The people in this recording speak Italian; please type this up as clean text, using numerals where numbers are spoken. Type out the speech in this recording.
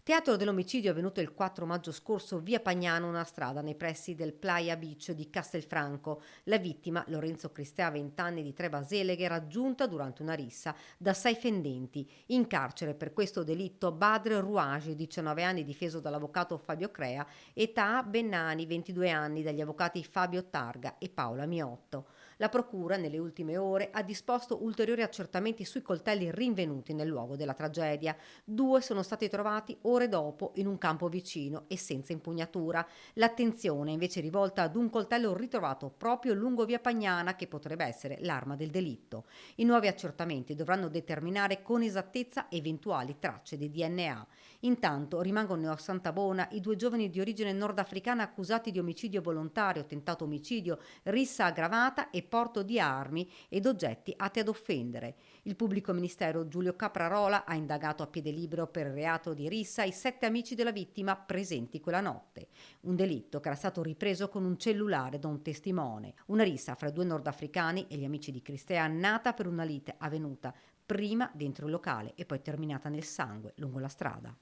Teatro dell'omicidio avvenuto il 4 maggio scorso via Pagnano, una strada nei pressi del Playa Beach di Castelfranco. La vittima, Lorenzo Cristea, 20 anni, di Tre Baseleghe, raggiunta durante una rissa da 6 fendenti. In carcere per questo delitto Badr Rouage, 19 anni, difeso dall'avvocato Fabio Crea, e Taha Bennani, 22 anni, dagli avvocati Fabio Targa e Paola Miotto. La procura, nelle ultime ore, ha disposto ulteriori accertamenti sui coltelli rinvenuti nel luogo della tragedia. 2 sono stati trovati ore dopo in un campo vicino e senza impugnatura. L'attenzione è invece rivolta ad un coltello ritrovato proprio lungo via Pagnana, che potrebbe essere l'arma del delitto. I nuovi accertamenti dovranno determinare con esattezza eventuali tracce di DNA. Intanto rimangono a Santabona i 2 giovani di origine nordafricana accusati di omicidio volontario, tentato omicidio, rissa aggravata e porto di armi ed oggetti atti ad offendere. Il pubblico ministero Giulio Caprarola ha indagato a piede libero per il reato di rissa i 7 amici della vittima presenti quella notte. Un delitto che era stato ripreso con un cellulare da un testimone. Una rissa fra 2 nordafricani e gli amici di Cristea, nata per una lite avvenuta prima dentro il locale e poi terminata nel sangue lungo la strada.